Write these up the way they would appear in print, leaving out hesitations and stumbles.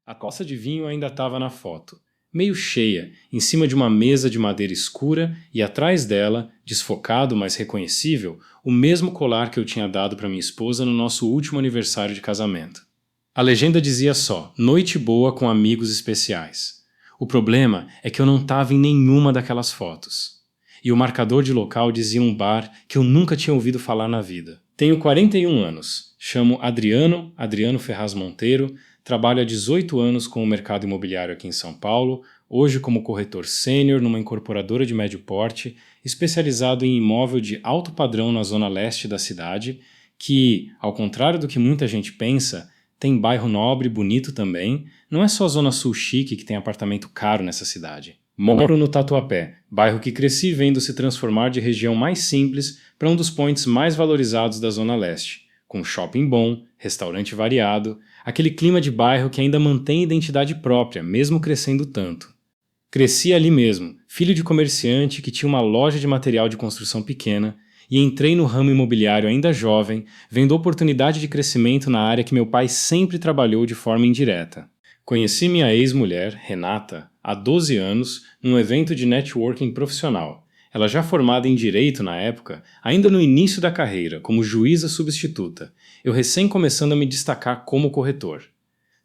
A taça de vinho ainda estava na foto, meio cheia, em cima de uma mesa de madeira escura e atrás dela, desfocado mas reconhecível, o mesmo colar que eu tinha dado para minha esposa no nosso último aniversário de casamento. A legenda dizia só, noite boa com amigos especiais. O problema é que eu não estava em nenhuma daquelas fotos. E o marcador de local dizia um bar que eu nunca tinha ouvido falar na vida. Tenho 41 anos, chamo Adriano Ferraz Monteiro, trabalho há 18 anos com o mercado imobiliário aqui em São Paulo, hoje como corretor sênior numa incorporadora de médio porte, especializado em imóvel de alto padrão na zona leste da cidade, que, ao contrário do que muita gente pensa, tem bairro nobre e bonito também, não é só a zona sul chique que tem apartamento caro nessa cidade. Moro no Tatuapé, bairro que cresci vendo se transformar de região mais simples para um dos points mais valorizados da zona leste, com shopping bom, restaurante variado, aquele clima de bairro que ainda mantém identidade própria, mesmo crescendo tanto. Cresci ali mesmo, filho de comerciante que tinha uma loja de material de construção pequena, e entrei no ramo imobiliário ainda jovem, vendo oportunidade de crescimento na área que meu pai sempre trabalhou de forma indireta. Conheci minha ex-mulher, Renata, há 12 anos, num evento de networking profissional. Ela já formada em Direito na época, ainda no início da carreira, como juíza substituta, eu recém começando a me destacar como corretor.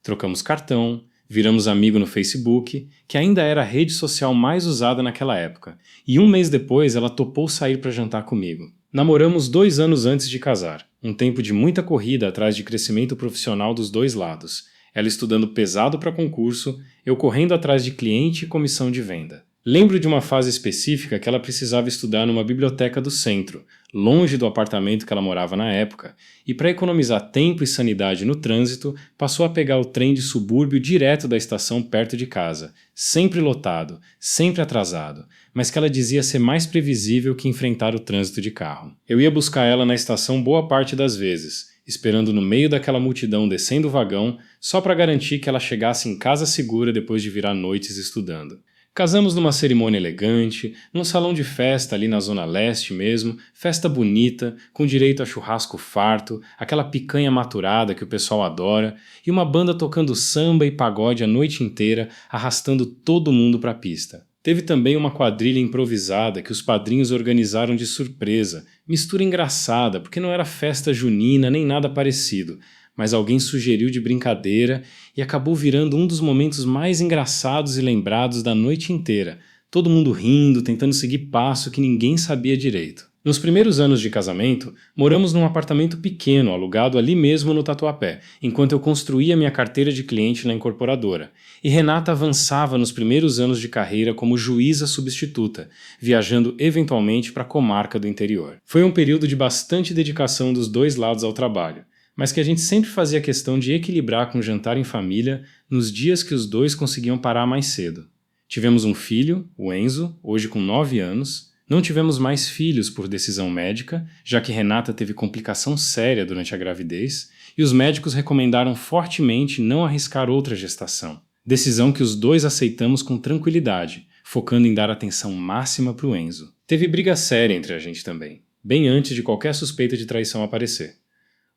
Trocamos cartão, viramos amigo no Facebook, que ainda era a rede social mais usada naquela época, e um mês depois ela topou sair para jantar comigo. Namoramos 2 anos antes de casar, um tempo de muita corrida atrás de crescimento profissional dos dois lados, ela estudando pesado para concurso, eu correndo atrás de cliente e comissão de venda. Lembro de uma fase específica que ela precisava estudar numa biblioteca do centro, longe do apartamento que ela morava na época, e para economizar tempo e sanidade no trânsito, passou a pegar o trem de subúrbio direto da estação perto de casa, sempre lotado, sempre atrasado, mas que ela dizia ser mais previsível que enfrentar o trânsito de carro. Eu ia buscar ela na estação boa parte das vezes, esperando no meio daquela multidão descendo o vagão, só para garantir que ela chegasse em casa segura depois de virar noites estudando. Casamos numa cerimônia elegante, num salão de festa ali na zona leste mesmo, festa bonita, com direito a churrasco farto, aquela picanha maturada que o pessoal adora, e uma banda tocando samba e pagode a noite inteira, arrastando todo mundo para a pista. Teve também uma quadrilha improvisada que os padrinhos organizaram de surpresa, mistura engraçada, porque não era festa junina nem nada parecido, mas alguém sugeriu de brincadeira e acabou virando um dos momentos mais engraçados e lembrados da noite inteira, todo mundo rindo, tentando seguir passo que ninguém sabia direito. Nos primeiros anos de casamento, moramos num apartamento pequeno, alugado ali mesmo no Tatuapé, enquanto eu construía minha carteira de cliente na incorporadora, e Renata avançava nos primeiros anos de carreira como juíza substituta, viajando eventualmente para a comarca do interior. Foi um período de bastante dedicação dos dois lados ao trabalho, mas que a gente sempre fazia questão de equilibrar com o jantar em família nos dias que os dois conseguiam parar mais cedo. Tivemos um filho, o Enzo, hoje com 9 anos. Não tivemos mais filhos por decisão médica, já que Renata teve complicação séria durante a gravidez, e os médicos recomendaram fortemente não arriscar outra gestação. Decisão que os dois aceitamos com tranquilidade, focando em dar atenção máxima para o Enzo. Teve briga séria entre a gente também, bem antes de qualquer suspeita de traição aparecer.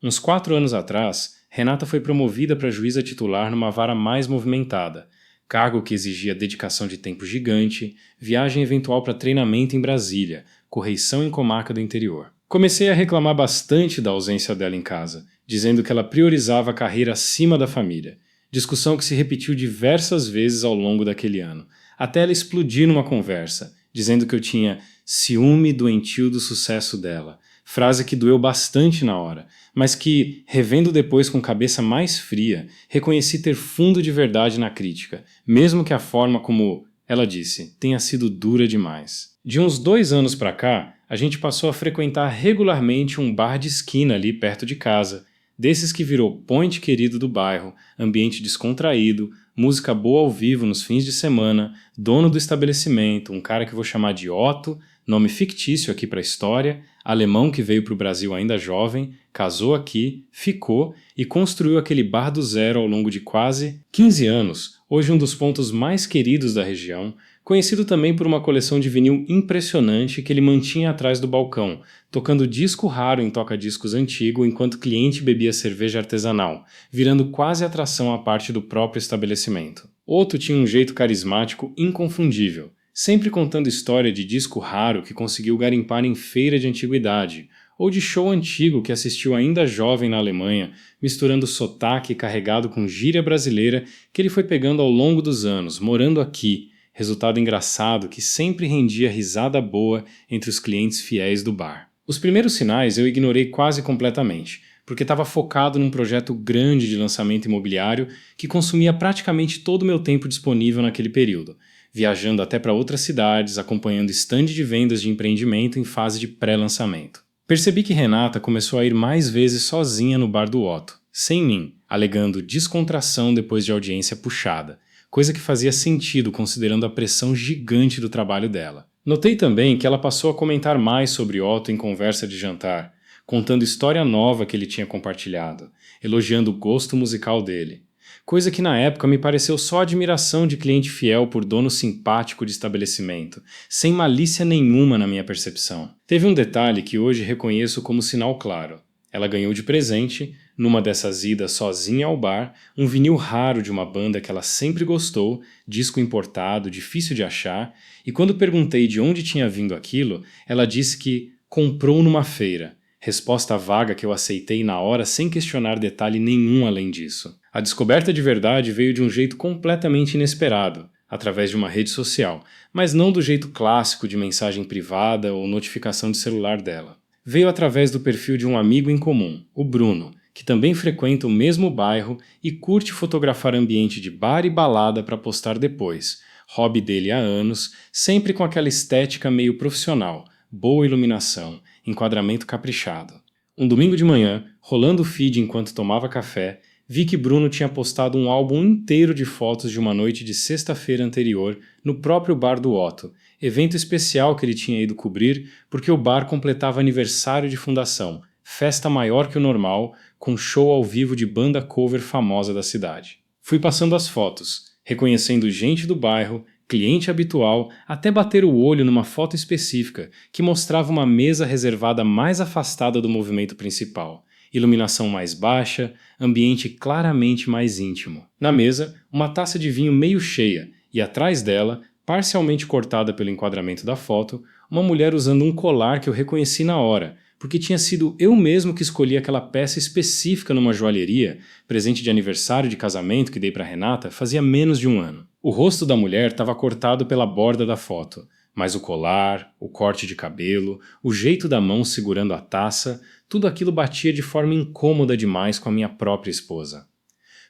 Uns 4 anos atrás, Renata foi promovida para juíza titular numa vara mais movimentada, cargo que exigia dedicação de tempo gigante, viagem eventual para treinamento em Brasília, correição em comarca do interior. Comecei a reclamar bastante da ausência dela em casa, dizendo que ela priorizava a carreira acima da família, discussão que se repetiu diversas vezes ao longo daquele ano, até ela explodir numa conversa, dizendo que eu tinha ciúme doentio do sucesso dela, frase que doeu bastante na hora, mas que, revendo depois com cabeça mais fria, reconheci ter fundo de verdade na crítica, mesmo que a forma como, ela disse, tenha sido dura demais. De uns 2 anos pra cá, a gente passou a frequentar regularmente um bar de esquina ali perto de casa, desses que virou point querido do bairro, ambiente descontraído, música boa ao vivo nos fins de semana, dono do estabelecimento, um cara que vou chamar de Otto, nome fictício aqui para a história, alemão que veio para o Brasil ainda jovem, casou aqui, ficou e construiu aquele bar do zero ao longo de quase 15 anos, hoje um dos pontos mais queridos da região, Conhecido também por uma coleção de vinil impressionante que ele mantinha atrás do balcão, tocando disco raro em toca-discos antigo enquanto o cliente bebia cerveja artesanal, virando quase atração à parte do próprio estabelecimento. Otto tinha um jeito carismático inconfundível, sempre contando história de disco raro que conseguiu garimpar em feira de antiguidade, ou de show antigo que assistiu ainda jovem na Alemanha, misturando sotaque carregado com gíria brasileira que ele foi pegando ao longo dos anos, morando aqui, resultado engraçado que sempre rendia risada boa entre os clientes fiéis do bar. Os primeiros sinais eu ignorei quase completamente, porque estava focado num projeto grande de lançamento imobiliário que consumia praticamente todo o meu tempo disponível naquele período, viajando até para outras cidades, acompanhando stand de vendas de empreendimento em fase de pré-lançamento. Percebi que Renata começou a ir mais vezes sozinha no bar do Otto, sem mim, alegando descontração depois de audiência puxada, coisa que fazia sentido considerando a pressão gigante do trabalho dela. Notei também que ela passou a comentar mais sobre Otto em conversa de jantar, contando história nova que ele tinha compartilhado, elogiando o gosto musical dele, coisa que na época me pareceu só admiração de cliente fiel por dono simpático de estabelecimento, sem malícia nenhuma na minha percepção. Teve um detalhe que hoje reconheço como sinal claro. Ela ganhou de presente, numa dessas idas sozinha ao bar, um vinil raro de uma banda que ela sempre gostou, disco importado, difícil de achar, e quando perguntei de onde tinha vindo aquilo, ela disse que comprou numa feira, resposta vaga que eu aceitei na hora sem questionar detalhe nenhum além disso. A descoberta de verdade veio de um jeito completamente inesperado, através de uma rede social, mas não do jeito clássico de mensagem privada ou notificação de celular dela. Veio através do perfil de um amigo em comum, o Bruno, que também frequenta o mesmo bairro e curte fotografar ambiente de bar e balada para postar depois, hobby dele há anos, sempre com aquela estética meio profissional, boa iluminação, enquadramento caprichado. Um domingo de manhã, rolando o feed enquanto tomava café, vi que Bruno tinha postado um álbum inteiro de fotos de uma noite de sexta-feira anterior no próprio bar do Otto, evento especial que ele tinha ido cobrir porque o bar completava aniversário de fundação, festa maior que o normal, com show ao vivo de banda cover famosa da cidade. Fui passando as fotos, reconhecendo gente do bairro, cliente habitual, até bater o olho numa foto específica que mostrava uma mesa reservada mais afastada do movimento principal, iluminação mais baixa, ambiente claramente mais íntimo. Na mesa, uma taça de vinho meio cheia e atrás dela, parcialmente cortada pelo enquadramento da foto, uma mulher usando um colar que eu reconheci na hora, porque tinha sido eu mesmo que escolhi aquela peça específica numa joalheria, presente de aniversário de casamento que dei para Renata fazia menos de um ano. O rosto da mulher estava cortado pela borda da foto, mas o colar, o corte de cabelo, o jeito da mão segurando a taça, tudo aquilo batia de forma incômoda demais com a minha própria esposa.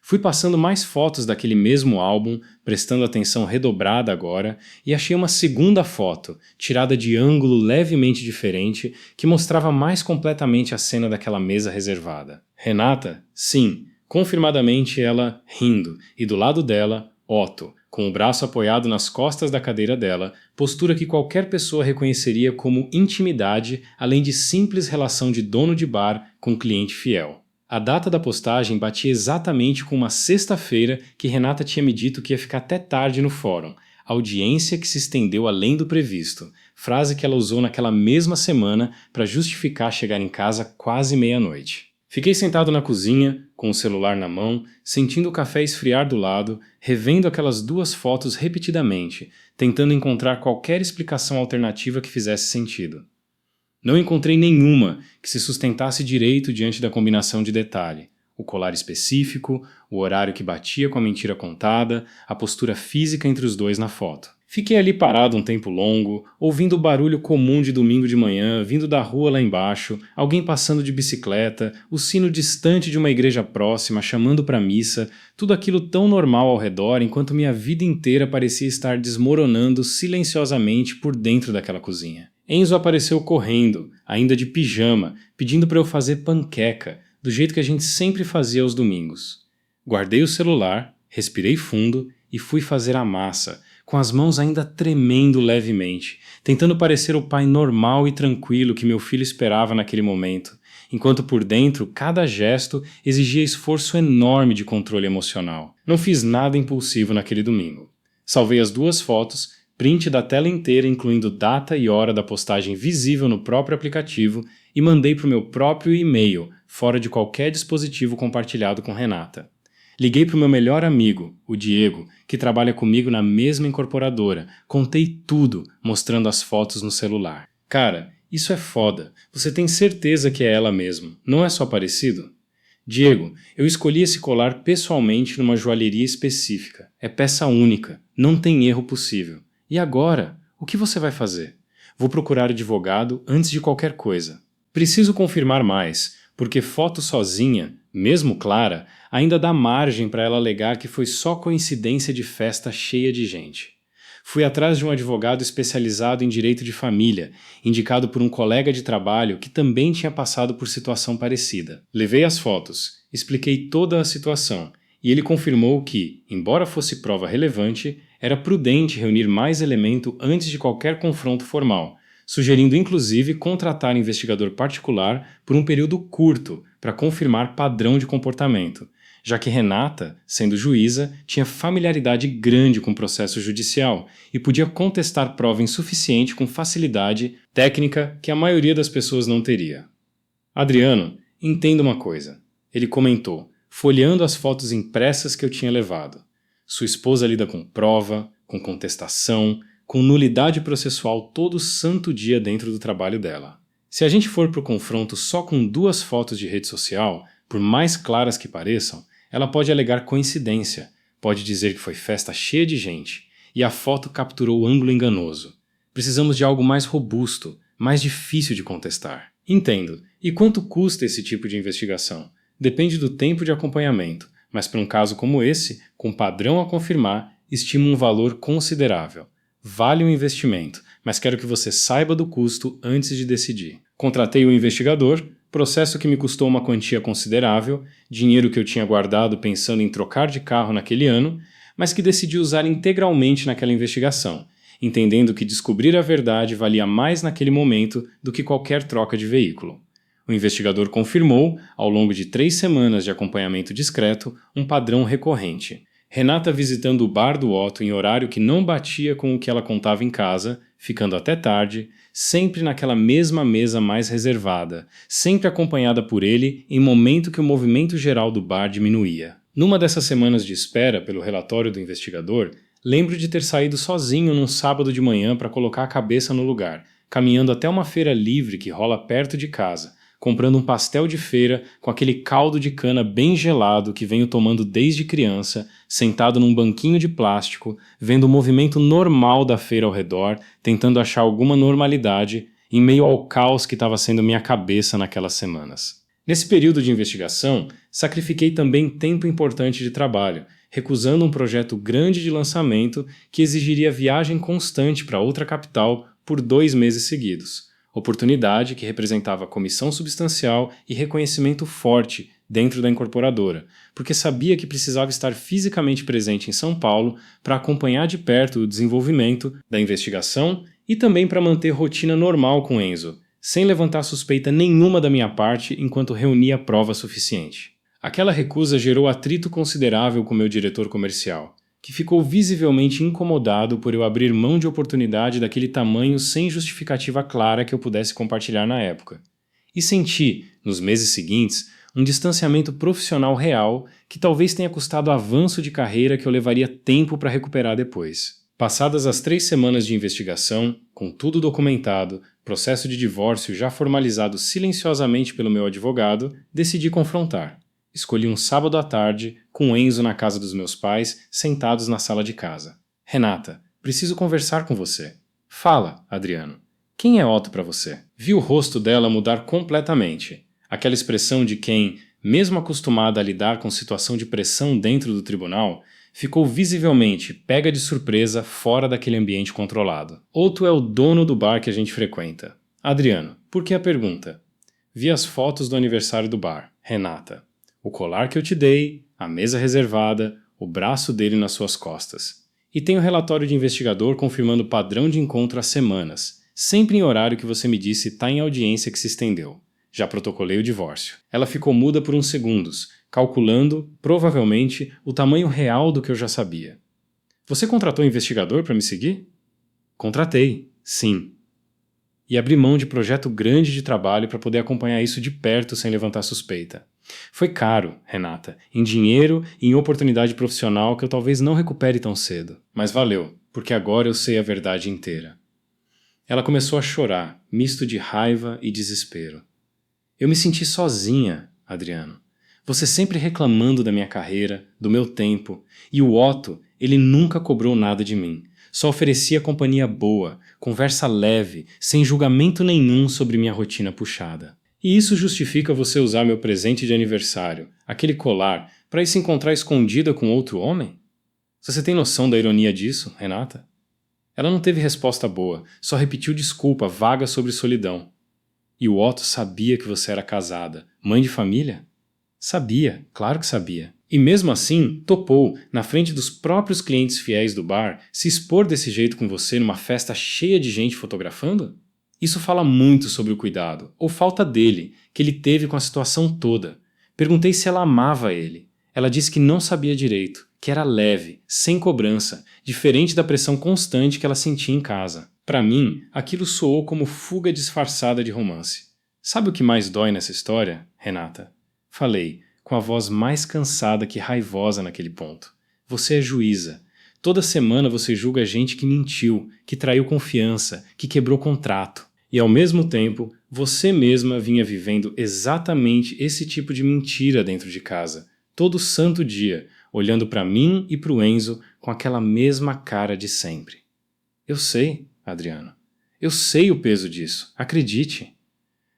Fui passando mais fotos daquele mesmo álbum, prestando atenção redobrada agora, e achei uma segunda foto, tirada de ângulo levemente diferente, que mostrava mais completamente a cena daquela mesa reservada. Renata? Sim, confirmadamente ela rindo, e do lado dela, Otto, com o braço apoiado nas costas da cadeira dela, postura que qualquer pessoa reconheceria como intimidade, além de simples relação de dono de bar com cliente fiel. A data da postagem batia exatamente com uma sexta-feira que Renata tinha me dito que ia ficar até tarde no fórum, audiência que se estendeu além do previsto, frase que ela usou naquela mesma semana para justificar chegar em casa quase meia-noite. Fiquei sentado na cozinha, com o celular na mão, sentindo o café esfriar do lado, revendo aquelas duas fotos repetidamente, tentando encontrar qualquer explicação alternativa que fizesse sentido. Não encontrei nenhuma que se sustentasse direito diante da combinação de detalhe. O colar específico, o horário que batia com a mentira contada, a postura física entre os dois na foto. Fiquei ali parado um tempo longo, ouvindo o barulho comum de domingo de manhã, vindo da rua lá embaixo, alguém passando de bicicleta, o sino distante de uma igreja próxima chamando para missa, tudo aquilo tão normal ao redor enquanto minha vida inteira parecia estar desmoronando silenciosamente por dentro daquela cozinha. Enzo apareceu correndo, ainda de pijama, pedindo para eu fazer panqueca, do jeito que a gente sempre fazia aos domingos. Guardei o celular, respirei fundo e fui fazer a massa, com as mãos ainda tremendo levemente, tentando parecer o pai normal e tranquilo que meu filho esperava naquele momento, enquanto por dentro cada gesto exigia esforço enorme de controle emocional. Não fiz nada impulsivo naquele domingo. Salvei as duas fotos, print da tela inteira incluindo data e hora da postagem visível no próprio aplicativo e mandei para o meu próprio e-mail, fora de qualquer dispositivo compartilhado com Renata. Liguei para o meu melhor amigo, o Diego, que trabalha comigo na mesma incorporadora. Contei tudo, mostrando as fotos no celular. Cara, isso é foda. Você tem certeza que é ela mesmo, não é só parecido? Diego, eu escolhi esse colar pessoalmente numa joalheria específica. É peça única, não tem erro possível. E agora? O que você vai fazer? Vou procurar advogado antes de qualquer coisa. Preciso confirmar mais, porque foto sozinha, mesmo clara, ainda dá margem para ela alegar que foi só coincidência de festa cheia de gente. Fui atrás de um advogado especializado em direito de família, indicado por um colega de trabalho que também tinha passado por situação parecida. Levei as fotos, expliquei toda a situação, e ele confirmou que, embora fosse prova relevante, era prudente reunir mais elemento antes de qualquer confronto formal, sugerindo inclusive contratar investigador particular por um período curto para confirmar padrão de comportamento, já que Renata, sendo juíza, tinha familiaridade grande com o processo judicial e podia contestar prova insuficiente com facilidade, técnica que a maioria das pessoas não teria. Adriano, entenda uma coisa. Ele comentou, folheando as fotos impressas que eu tinha levado. Sua esposa lida com prova, com contestação, com nulidade processual todo santo dia dentro do trabalho dela. Se a gente for para o confronto só com 2 fotos de rede social, por mais claras que pareçam, ela pode alegar coincidência, pode dizer que foi festa cheia de gente, e a foto capturou o ângulo enganoso. Precisamos de algo mais robusto, mais difícil de contestar. Entendo. E quanto custa esse tipo de investigação? Depende do tempo de acompanhamento, mas para um caso como esse, com padrão a confirmar, estimo um valor considerável. Vale o investimento, mas quero que você saiba do custo antes de decidir. Contratei o investigador, processo que me custou uma quantia considerável, dinheiro que eu tinha guardado pensando em trocar de carro naquele ano, mas que decidi usar integralmente naquela investigação, entendendo que descobrir a verdade valia mais naquele momento do que qualquer troca de veículo. O investigador confirmou, ao longo de 3 semanas de acompanhamento discreto, um padrão recorrente. Renata visitando o bar do Otto em horário que não batia com o que ela contava em casa, ficando até tarde, sempre naquela mesma mesa mais reservada, sempre acompanhada por ele em momento que o movimento geral do bar diminuía. Numa dessas semanas de espera pelo relatório do investigador, lembro de ter saído sozinho num sábado de manhã para colocar a cabeça no lugar, caminhando até uma feira livre que rola perto de casa, comprando um pastel de feira com aquele caldo de cana bem gelado que venho tomando desde criança, sentado num banquinho de plástico, vendo o movimento normal da feira ao redor, tentando achar alguma normalidade, em meio ao caos que estava sendo minha cabeça naquelas semanas. Nesse período de investigação, sacrifiquei também tempo importante de trabalho, recusando um projeto grande de lançamento que exigiria viagem constante para outra capital por 2 meses seguidos. Oportunidade que representava comissão substancial e reconhecimento forte dentro da incorporadora, porque sabia que precisava estar fisicamente presente em São Paulo para acompanhar de perto o desenvolvimento da investigação e também para manter rotina normal com Enzo, sem levantar suspeita nenhuma da minha parte enquanto reunia prova suficiente. Aquela recusa gerou atrito considerável com meu diretor comercial, que ficou visivelmente incomodado por eu abrir mão de oportunidade daquele tamanho sem justificativa clara que eu pudesse compartilhar na época. E senti, nos meses seguintes, um distanciamento profissional real que talvez tenha custado avanço de carreira que eu levaria tempo para recuperar depois. Passadas as 3 semanas de investigação, com tudo documentado, processo de divórcio já formalizado silenciosamente pelo meu advogado, decidi confrontar. Escolhi um sábado à tarde, com Enzo na casa dos meus pais, sentados na sala de casa. Renata, preciso conversar com você. Fala, Adriano. Quem é Otto para você? Vi o rosto dela mudar completamente. Aquela expressão de quem, mesmo acostumada a lidar com situação de pressão dentro do tribunal, ficou visivelmente pega de surpresa fora daquele ambiente controlado. Otto é o dono do bar que a gente frequenta. Adriano, por que a pergunta? Vi as fotos do aniversário do bar. Renata. O colar que eu te dei, a mesa reservada, o braço dele nas suas costas. E tem o relatório de investigador confirmando o padrão de encontro há semanas, sempre em horário que você me disse está em audiência que se estendeu. Já protocolei o divórcio. Ela ficou muda por uns segundos, calculando, provavelmente, o tamanho real do que eu já sabia. Você contratou um investigador para me seguir? Contratei, sim. E abri mão de projeto grande de trabalho para poder acompanhar isso de perto sem levantar suspeita. Foi caro, Renata, em dinheiro e em oportunidade profissional que eu talvez não recupere tão cedo. Mas valeu, porque agora eu sei a verdade inteira. Ela começou a chorar, misto de raiva e desespero. Eu me senti sozinha, Adriano. Você sempre reclamando da minha carreira, do meu tempo, e o Otto, ele nunca cobrou nada de mim. Só oferecia companhia boa, conversa leve, sem julgamento nenhum sobre minha rotina puxada. E isso justifica você usar meu presente de aniversário, aquele colar, para ir se encontrar escondida com outro homem? Você tem noção da ironia disso, Renata? Ela não teve resposta boa, só repetiu desculpa vaga sobre solidão. E o Otto sabia que você era casada, mãe de família? Sabia, claro que sabia. E mesmo assim, topou, na frente dos próprios clientes fiéis do bar, se expor desse jeito com você numa festa cheia de gente fotografando? Isso fala muito sobre o cuidado, ou falta dele, que ele teve com a situação toda. Perguntei se ela amava ele. Ela disse que não sabia direito, que era leve, sem cobrança, diferente da pressão constante que ela sentia em casa. Para mim, aquilo soou como fuga disfarçada de romance. Sabe o que mais dói nessa história, Renata? Falei, com a voz mais cansada que raivosa naquele ponto. Você é juíza. Toda semana você julga gente que mentiu, que traiu confiança, que quebrou contrato. E ao mesmo tempo, você mesma vinha vivendo exatamente esse tipo de mentira dentro de casa, todo santo dia, olhando para mim e para o Enzo com aquela mesma cara de sempre. Eu sei, Adriano. Eu sei o peso disso, acredite.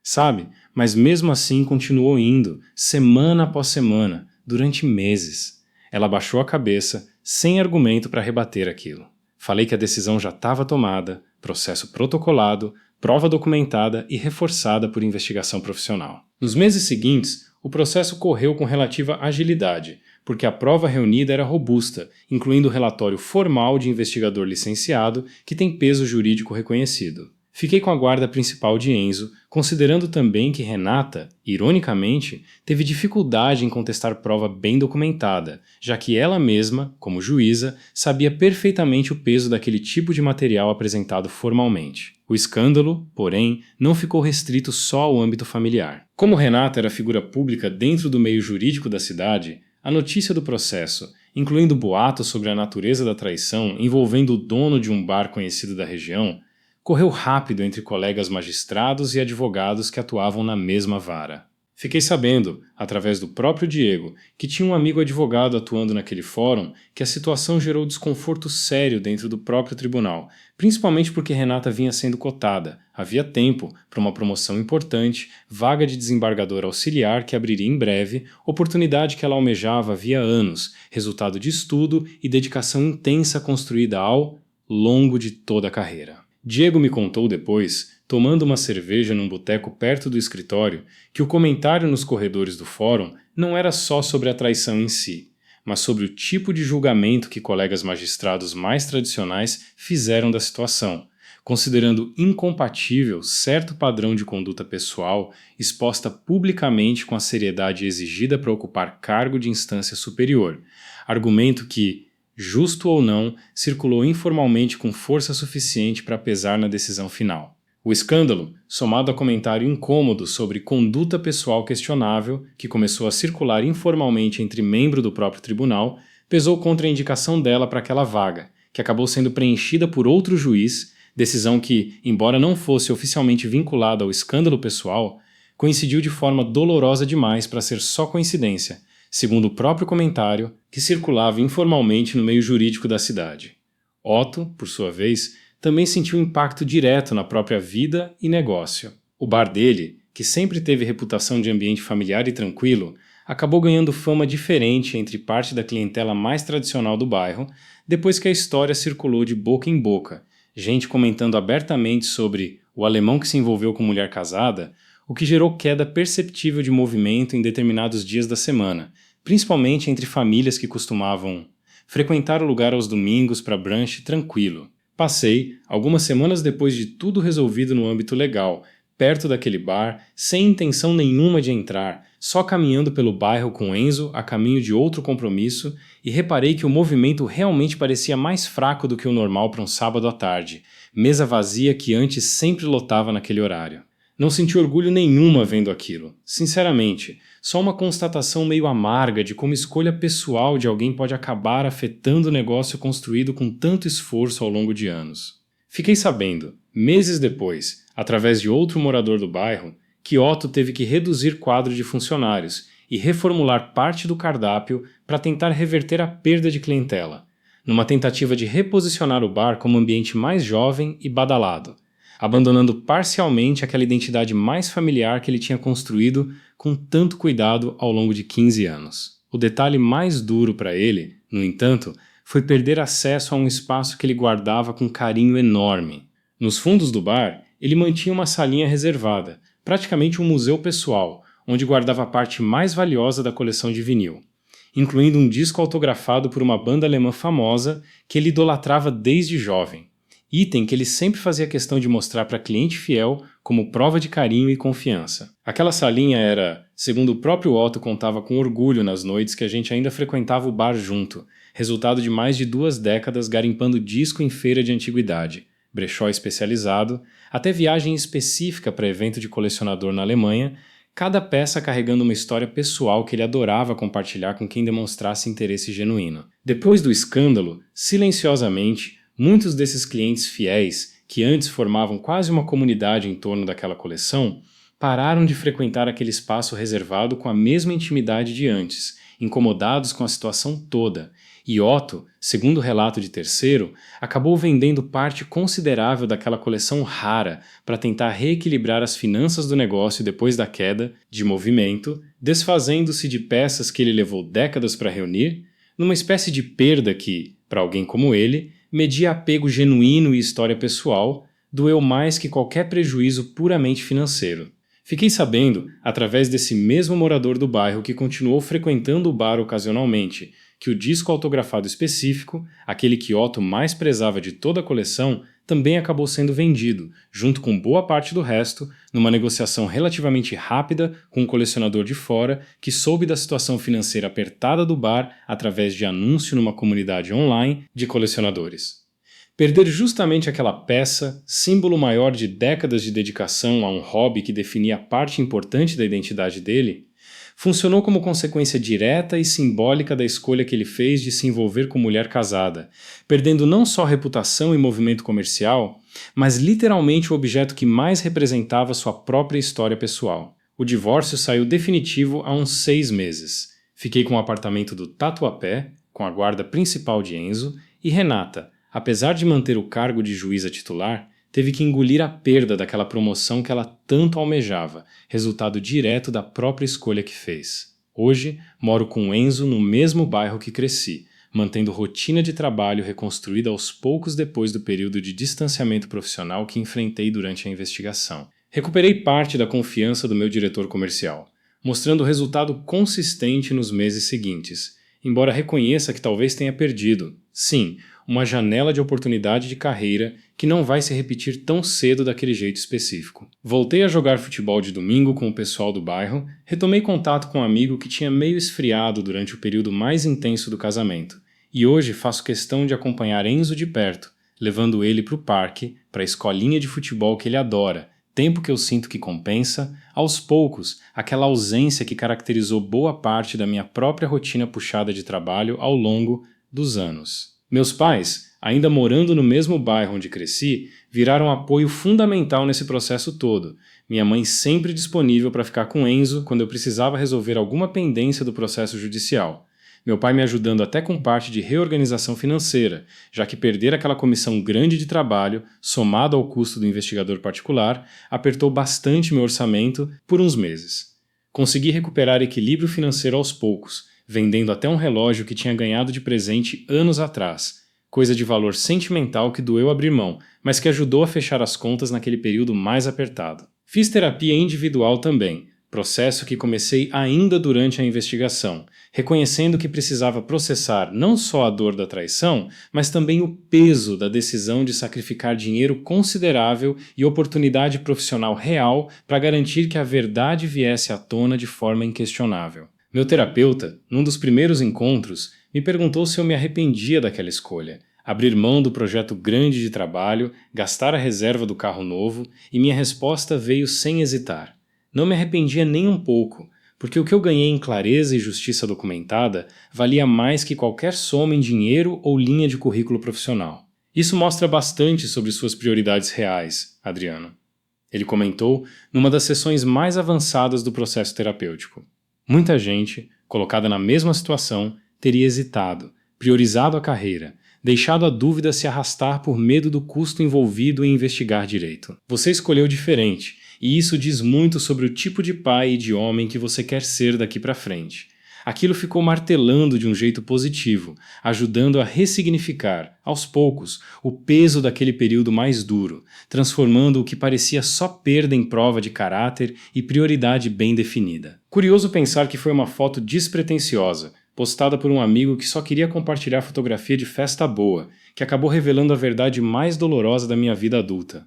Sabe, mas mesmo assim continuou indo, semana após semana, durante meses. Ela baixou a cabeça, sem argumento para rebater aquilo. Falei que a decisão já estava tomada, processo protocolado, prova documentada e reforçada por investigação profissional. Nos meses seguintes, o processo correu com relativa agilidade, porque a prova reunida era robusta, incluindo o relatório formal de investigador licenciado que tem peso jurídico reconhecido. Fiquei com a guarda principal de Enzo, considerando também que Renata, ironicamente, teve dificuldade em contestar prova bem documentada, já que ela mesma, como juíza, sabia perfeitamente o peso daquele tipo de material apresentado formalmente. O escândalo, porém, não ficou restrito só ao âmbito familiar. Como Renata era figura pública dentro do meio jurídico da cidade, a notícia do processo, incluindo boatos sobre a natureza da traição envolvendo o dono de um bar conhecido da região, correu rápido entre colegas magistrados e advogados que atuavam na mesma vara. Fiquei sabendo, através do próprio Diego, que tinha um amigo advogado atuando naquele fórum, que a situação gerou desconforto sério dentro do próprio tribunal, principalmente porque Renata vinha sendo cotada, havia tempo, para uma promoção importante, vaga de desembargador auxiliar que abriria em breve, oportunidade que ela almejava havia anos, resultado de estudo e dedicação intensa construída ao longo de toda a carreira. Diego me contou depois, tomando uma cerveja num boteco perto do escritório, que o comentário nos corredores do fórum não era só sobre a traição em si, mas sobre o tipo de julgamento que colegas magistrados mais tradicionais fizeram da situação, considerando incompatível certo padrão de conduta pessoal exposta publicamente com a seriedade exigida para ocupar cargo de instância superior, argumento que, justo ou não, circulou informalmente com força suficiente para pesar na decisão final. O escândalo, somado a comentário incômodo sobre conduta pessoal questionável, que começou a circular informalmente entre membros do próprio tribunal, pesou contra a indicação dela para aquela vaga, que acabou sendo preenchida por outro juiz, decisão que, embora não fosse oficialmente vinculada ao escândalo pessoal, coincidiu de forma dolorosa demais para ser só coincidência, segundo o próprio comentário, que circulava informalmente no meio jurídico da cidade. Otto, por sua vez, também sentiu impacto direto na própria vida e negócio. O bar dele, que sempre teve reputação de ambiente familiar e tranquilo, acabou ganhando fama diferente entre parte da clientela mais tradicional do bairro, depois que a história circulou de boca em boca, gente comentando abertamente sobre o alemão que se envolveu com mulher casada, o que gerou queda perceptível de movimento em determinados dias da semana, principalmente entre famílias que costumavam frequentar o lugar aos domingos para brunch tranquilo. Passei, algumas semanas depois de tudo resolvido no âmbito legal, perto daquele bar, sem intenção nenhuma de entrar, só caminhando pelo bairro com Enzo a caminho de outro compromisso, e reparei que o movimento realmente parecia mais fraco do que o normal para um sábado à tarde, mesa vazia que antes sempre lotava naquele horário. Não senti orgulho nenhuma vendo aquilo. Sinceramente, só uma constatação meio amarga de como escolha pessoal de alguém pode acabar afetando o negócio construído com tanto esforço ao longo de anos. Fiquei sabendo, meses depois, através de outro morador do bairro, que Otto teve que reduzir quadro de funcionários e reformular parte do cardápio para tentar reverter a perda de clientela, numa tentativa de reposicionar o bar como ambiente mais jovem e badalado, abandonando parcialmente aquela identidade mais familiar que ele tinha construído com tanto cuidado ao longo de 15 anos. O detalhe mais duro para ele, no entanto, foi perder acesso a um espaço que ele guardava com carinho enorme. Nos fundos do bar, ele mantinha uma salinha reservada, praticamente um museu pessoal, onde guardava a parte mais valiosa da coleção de vinil, incluindo um disco autografado por uma banda alemã famosa que ele idolatrava desde jovem, item que ele sempre fazia questão de mostrar para cliente fiel como prova de carinho e confiança. Aquela salinha era, segundo o próprio Otto contava com orgulho nas noites que a gente ainda frequentava o bar junto, resultado de mais de 2 décadas garimpando disco em feira de antiguidade, brechó especializado, até viagem específica para evento de colecionador na Alemanha, cada peça carregando uma história pessoal que ele adorava compartilhar com quem demonstrasse interesse genuíno. Depois do escândalo, silenciosamente, muitos desses clientes fiéis, que antes formavam quase uma comunidade em torno daquela coleção, pararam de frequentar aquele espaço reservado com a mesma intimidade de antes, incomodados com a situação toda, e Otto, segundo o relato de terceiro, acabou vendendo parte considerável daquela coleção rara para tentar reequilibrar as finanças do negócio depois da queda de movimento, desfazendo-se de peças que ele levou décadas para reunir, numa espécie de perda que, para alguém como ele, media apego genuíno e história pessoal, doeu mais que qualquer prejuízo puramente financeiro. Fiquei sabendo, através desse mesmo morador do bairro que continuou frequentando o bar ocasionalmente, que o disco autografado específico, aquele que Otto mais prezava de toda a coleção, também acabou sendo vendido, junto com boa parte do resto, numa negociação relativamente rápida com um colecionador de fora que soube da situação financeira apertada do bar através de anúncio numa comunidade online de colecionadores. Perder justamente aquela peça, símbolo maior de décadas de dedicação a um hobby que definia parte importante da identidade dele, funcionou como consequência direta e simbólica da escolha que ele fez de se envolver com mulher casada, perdendo não só reputação e movimento comercial, mas literalmente o objeto que mais representava sua própria história pessoal. O divórcio saiu definitivo há uns 6 meses. Fiquei com o apartamento do Tatuapé, com a guarda principal de Enzo, e Renata, apesar de manter o cargo de juíza titular, teve que engolir a perda daquela promoção que ela tanto almejava, resultado direto da própria escolha que fez. Hoje, moro com Enzo no mesmo bairro que cresci, mantendo rotina de trabalho reconstruída aos poucos depois do período de distanciamento profissional que enfrentei durante a investigação. Recuperei parte da confiança do meu diretor comercial, mostrando resultado consistente nos meses seguintes, embora reconheça que talvez tenha perdido, sim, uma janela de oportunidade de carreira que não vai se repetir tão cedo daquele jeito específico. Voltei a jogar futebol de domingo com o pessoal do bairro, retomei contato com um amigo que tinha meio esfriado durante o período mais intenso do casamento, e hoje faço questão de acompanhar Enzo de perto, levando ele para o parque, para a escolinha de futebol que ele adora, tempo que eu sinto que compensa, aos poucos, aquela ausência que caracterizou boa parte da minha própria rotina puxada de trabalho ao longo dos anos. Meus pais, ainda morando no mesmo bairro onde cresci, viraram apoio fundamental nesse processo todo. Minha mãe sempre disponível para ficar com Enzo quando eu precisava resolver alguma pendência do processo judicial. Meu pai me ajudando até com parte de reorganização financeira, já que perder aquela comissão grande de trabalho, somado ao custo do investigador particular, apertou bastante meu orçamento por uns meses. Consegui recuperar equilíbrio financeiro aos poucos, vendendo até um relógio que tinha ganhado de presente anos atrás, coisa de valor sentimental que doeu abrir mão, mas que ajudou a fechar as contas naquele período mais apertado. Fiz terapia individual também, processo que comecei ainda durante a investigação, reconhecendo que precisava processar não só a dor da traição, mas também o peso da decisão de sacrificar dinheiro considerável e oportunidade profissional real para garantir que a verdade viesse à tona de forma inquestionável. Meu terapeuta, num dos primeiros encontros, me perguntou se eu me arrependia daquela escolha. Abrir mão do projeto grande de trabalho, gastar a reserva do carro novo, e minha resposta veio sem hesitar. Não me arrependia nem um pouco, porque o que eu ganhei em clareza e justiça documentada valia mais que qualquer soma em dinheiro ou linha de currículo profissional. Isso mostra bastante sobre suas prioridades reais, Adriano. Ele comentou numa das sessões mais avançadas do processo terapêutico. Muita gente, colocada na mesma situação, teria hesitado, priorizado a carreira, deixado a dúvida se arrastar por medo do custo envolvido em investigar direito. Você escolheu diferente, e isso diz muito sobre o tipo de pai e de homem que você quer ser daqui para frente. Aquilo ficou martelando de um jeito positivo, ajudando a ressignificar, aos poucos, o peso daquele período mais duro, transformando o que parecia só perda em prova de caráter e prioridade bem definida. Curioso pensar que foi uma foto despretensiosa, postada por um amigo que só queria compartilhar fotografia de festa boa, que acabou revelando a verdade mais dolorosa da minha vida adulta.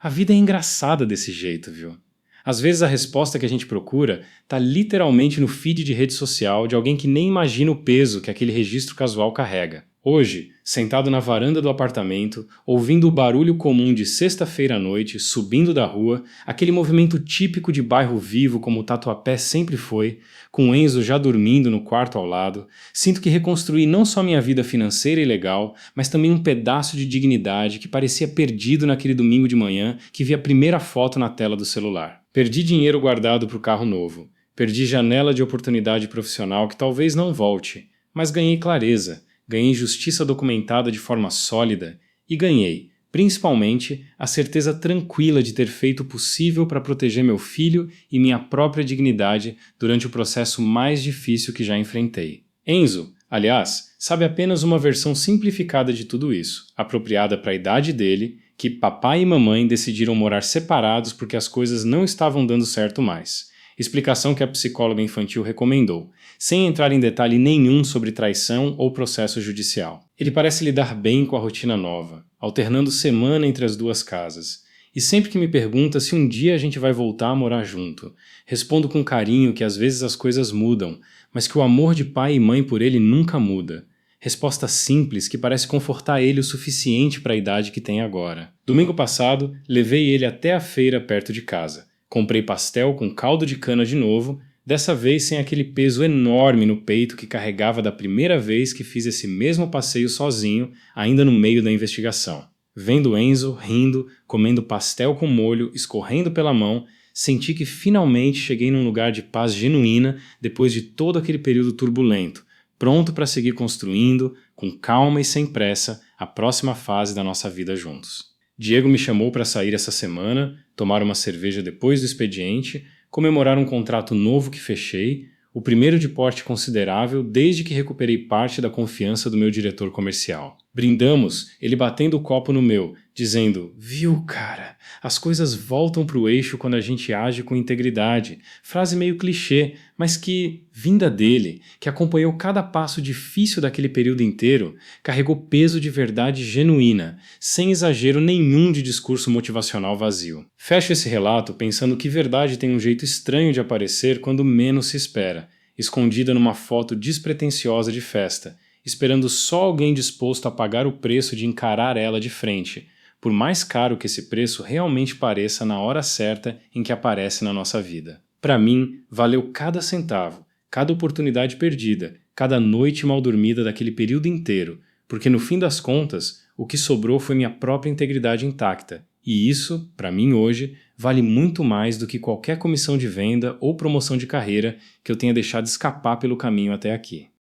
A vida é engraçada desse jeito, viu? Às vezes a resposta que a gente procura está literalmente no feed de rede social de alguém que nem imagina o peso que aquele registro casual carrega. Hoje, sentado na varanda do apartamento, ouvindo o barulho comum de sexta-feira à noite, subindo da rua, aquele movimento típico de bairro vivo como o Tatuapé sempre foi, com Enzo já dormindo no quarto ao lado, sinto que reconstruí não só minha vida financeira e legal, mas também um pedaço de dignidade que parecia perdido naquele domingo de manhã que vi a primeira foto na tela do celular. Perdi dinheiro guardado para o carro novo, perdi janela de oportunidade profissional que talvez não volte, mas ganhei clareza. Ganhei justiça documentada de forma sólida e ganhei, principalmente, a certeza tranquila de ter feito o possível para proteger meu filho e minha própria dignidade durante o processo mais difícil que já enfrentei. Enzo, aliás, sabe apenas uma versão simplificada de tudo isso, apropriada para a idade dele, que papai e mamãe decidiram morar separados porque as coisas não estavam dando certo mais. Explicação que a psicóloga infantil recomendou, sem entrar em detalhe nenhum sobre traição ou processo judicial. Ele parece lidar bem com a rotina nova, alternando semana entre as duas casas. E sempre que me pergunta se um dia a gente vai voltar a morar junto, respondo com carinho que às vezes as coisas mudam, mas que o amor de pai e mãe por ele nunca muda. Resposta simples que parece confortar ele o suficiente para a idade que tem agora. Domingo passado, levei ele até a feira perto de casa. Comprei pastel com caldo de cana de novo, dessa vez sem aquele peso enorme no peito que carregava da primeira vez que fiz esse mesmo passeio sozinho, ainda no meio da investigação. Vendo Enzo, rindo, comendo pastel com molho, escorrendo pela mão, senti que finalmente cheguei num lugar de paz genuína depois de todo aquele período turbulento, pronto para seguir construindo, com calma e sem pressa, a próxima fase da nossa vida juntos. Diego me chamou para sair essa semana, tomar uma cerveja depois do expediente, comemorar um contrato novo que fechei, o primeiro de porte considerável desde que recuperei parte da confiança do meu diretor comercial. Brindamos, ele batendo o copo no meu, dizendo: "Viu, cara, as coisas voltam pro eixo quando a gente age com integridade." Frase meio clichê, mas que, vinda dele, que acompanhou cada passo difícil daquele período inteiro, carregou peso de verdade genuína, sem exagero nenhum de discurso motivacional vazio. Fecho esse relato pensando que verdade tem um jeito estranho de aparecer quando menos se espera, escondida numa foto despretensiosa de festa, esperando só alguém disposto a pagar o preço de encarar ela de frente, por mais caro que esse preço realmente pareça na hora certa em que aparece na nossa vida. Para mim, valeu cada centavo, cada oportunidade perdida, cada noite mal dormida daquele período inteiro, porque no fim das contas, o que sobrou foi minha própria integridade intacta, e isso, para mim hoje, vale muito mais do que qualquer comissão de venda ou promoção de carreira que eu tenha deixado escapar pelo caminho até aqui.